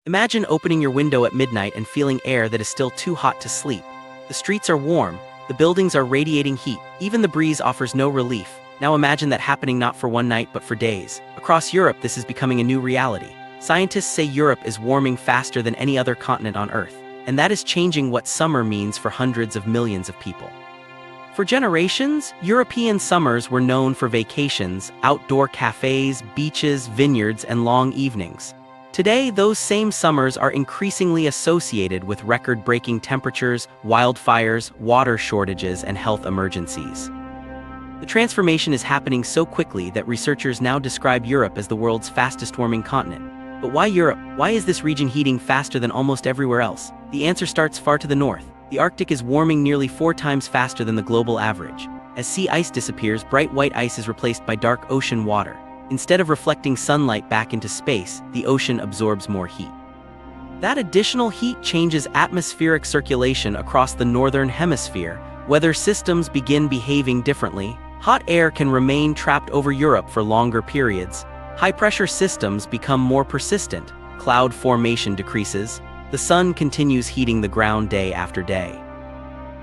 Imagine opening your window at midnight and feeling air that is still too hot to sleep. The streets are warm, the buildings are radiating heat, even the breeze offers no relief. Now imagine that happening not for one night but for days. Across Europe, this is becoming a new reality. Scientists say Europe is warming faster than any other continent on Earth, and that is changing what summer means for hundreds of millions of people. For generations, European summers were known for vacations, outdoor cafes, beaches, vineyards, and long evenings. Today, those same summers are increasingly associated with record-breaking temperatures, wildfires, water shortages, and health emergencies. The transformation is happening so quickly that researchers now describe Europe as the world's fastest-warming continent. But why Europe? Why is this region heating faster than almost everywhere else? The answer starts far to the north. The Arctic is warming nearly 4 times faster than the global average. As sea ice disappears, bright white ice is replaced by dark ocean water. Instead of reflecting sunlight back into space, the ocean absorbs more heat. That additional heat changes atmospheric circulation across the northern hemisphere. Weather systems begin behaving differently. Hot air can remain trapped over Europe for longer periods. High-pressure systems become more persistent. Cloud formation decreases. The sun continues heating the ground day after day.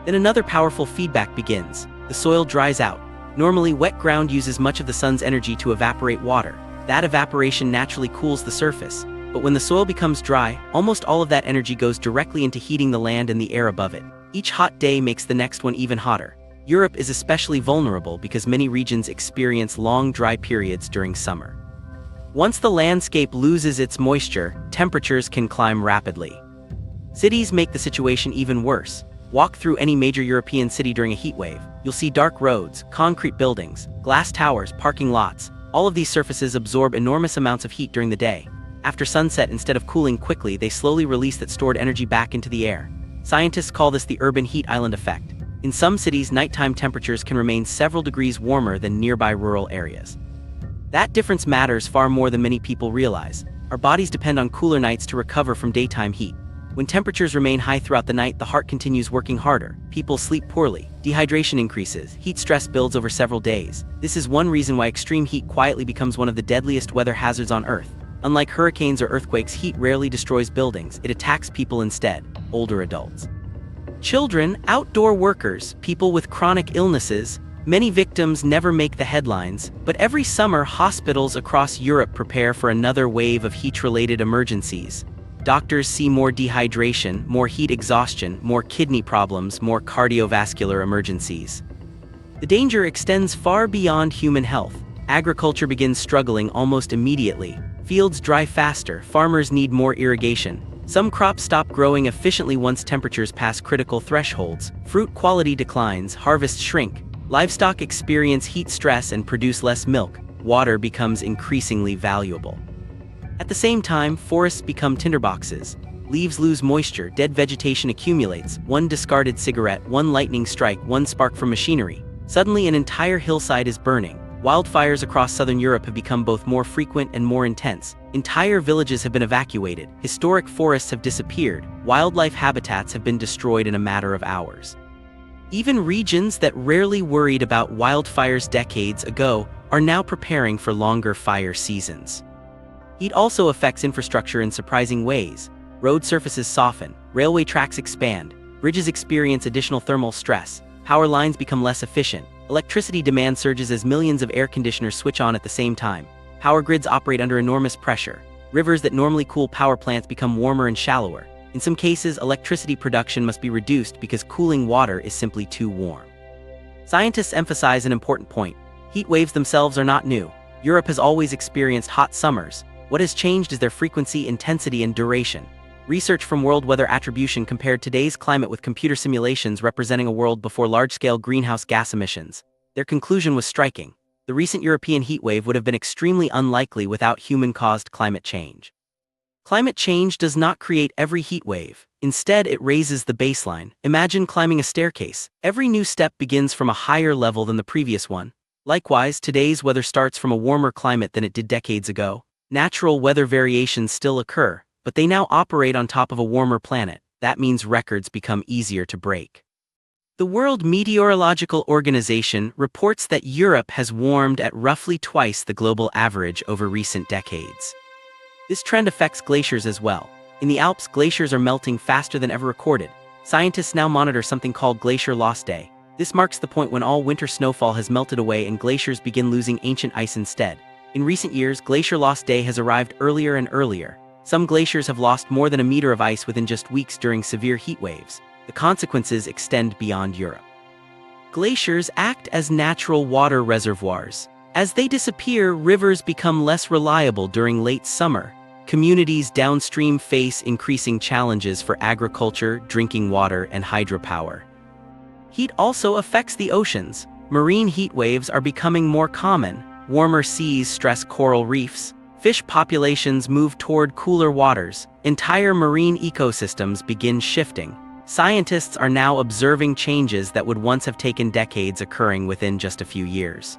Then another powerful feedback begins. The soil dries out. Normally, wet ground uses much of the sun's energy to evaporate water. That evaporation naturally cools the surface. But when the soil becomes dry, almost all of that energy goes directly into heating the land and the air above it. Each hot day makes the next one even hotter. Europe is especially vulnerable because many regions experience long dry periods during summer. Once the landscape loses its moisture, temperatures can climb rapidly. Cities make the situation even worse. Walk through any major European city during a heat wave. You'll see dark roads, concrete buildings, glass towers, parking lots. All of these surfaces absorb enormous amounts of heat during the day. After sunset, instead of cooling quickly, they slowly release that stored energy back into the air. Scientists call this the urban heat island effect. In some cities, nighttime temperatures can remain several degrees warmer than nearby rural areas. That difference matters far more than many people realize. Our bodies depend on cooler nights to recover from daytime heat. When temperatures remain high throughout the night, the heart continues working harder. People sleep poorly. Dehydration increases. Heat stress builds over several days. This is one reason why extreme heat quietly becomes one of the deadliest weather hazards on Earth. Unlike hurricanes or earthquakes, heat rarely destroys buildings. It attacks people instead, older adults. Children, outdoor workers, people with chronic illnesses. Many victims never make the headlines, but every summer hospitals across Europe prepare for another wave of heat-related emergencies. Doctors see more dehydration, more heat exhaustion, more kidney problems, more cardiovascular emergencies. The danger extends far beyond human health. Agriculture begins struggling almost immediately. Fields dry faster, farmers need more irrigation. Some crops stop growing efficiently once temperatures pass critical thresholds. Fruit quality declines, harvests shrink. Livestock experience heat stress and produce less milk. Water becomes increasingly valuable. At the same time, forests become tinderboxes. Leaves lose moisture, dead vegetation accumulates. One discarded cigarette, one lightning strike, one spark from machinery. Suddenly an entire hillside is burning. Wildfires across southern Europe have become both more frequent and more intense. Entire villages have been evacuated. Historic forests have disappeared. Wildlife habitats have been destroyed in a matter of hours. Even regions that rarely worried about wildfires decades ago are now preparing for longer fire seasons. Heat also affects infrastructure in surprising ways. Road surfaces soften, railway tracks expand, bridges experience additional thermal stress, power lines become less efficient, electricity demand surges as millions of air conditioners switch on at the same time. Power grids operate under enormous pressure. Rivers that normally cool power plants become warmer and shallower. In some cases, electricity production must be reduced because cooling water is simply too warm. Scientists emphasize an important point. Heat waves themselves are not new. Europe has always experienced hot summers. What has changed is their frequency, intensity, and duration. Research from World Weather Attribution compared today's climate with computer simulations representing a world before large-scale greenhouse gas emissions. Their conclusion was striking. The recent European heat wave would have been extremely unlikely without human-caused climate change. Climate change does not create every heat wave. Instead, it raises the baseline. Imagine climbing a staircase. Every new step begins from a higher level than the previous one. Likewise, today's weather starts from a warmer climate than it did decades ago. Natural weather variations still occur, but they now operate on top of a warmer planet. That means records become easier to break. The World Meteorological Organization reports that Europe has warmed at roughly twice the global average over recent decades. This trend affects glaciers as well. In the Alps, glaciers are melting faster than ever recorded. Scientists now monitor something called Glacier Loss Day. This marks the point when all winter snowfall has melted away and glaciers begin losing ancient ice instead. In recent years, Glacier Loss Day has arrived earlier and earlier. Some glaciers have lost more than a meter of ice within just weeks during severe heat waves. The consequences extend beyond Europe. Glaciers act as natural water reservoirs. As they disappear, rivers become less reliable during late summer. Communities downstream face increasing challenges for agriculture, drinking water, and hydropower. Heat also affects the oceans. Marine heat waves are becoming more common. Warmer seas stress coral reefs. Fish populations move toward cooler waters. Entire marine ecosystems begin shifting. Scientists are now observing changes that would once have taken decades occurring within just a few years.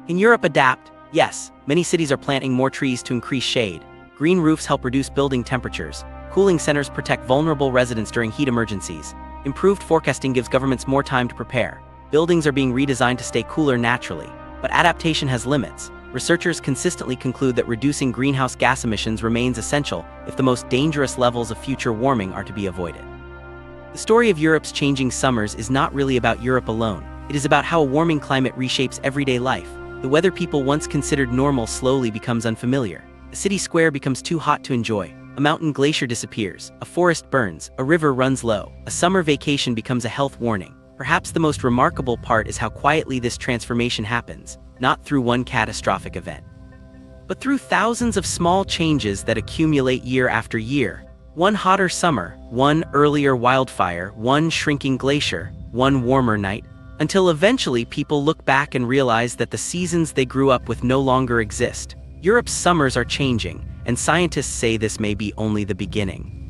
In Europe, adapt. Yes, many cities are planting more trees to increase shade. Green roofs help reduce building temperatures. Cooling centers protect vulnerable residents during heat emergencies. Improved forecasting gives governments more time to prepare. Buildings are being redesigned to stay cooler naturally. But adaptation has limits. Researchers consistently conclude that reducing greenhouse gas emissions remains essential if the most dangerous levels of future warming are to be avoided. The story of Europe's changing summers is not really about Europe alone. It is about how a warming climate reshapes everyday life. The weather people once considered normal slowly becomes unfamiliar. A city square becomes too hot to enjoy. A mountain glacier disappears. A forest burns. A river runs low. A summer vacation becomes a health warning. Perhaps the most remarkable part is how quietly this transformation happens, not through one catastrophic event, but through thousands of small changes that accumulate year after year. One hotter summer, one earlier wildfire, one shrinking glacier, one warmer night, until eventually people look back and realize that the seasons they grew up with no longer exist. Europe's summers are changing, and scientists say this may be only the beginning.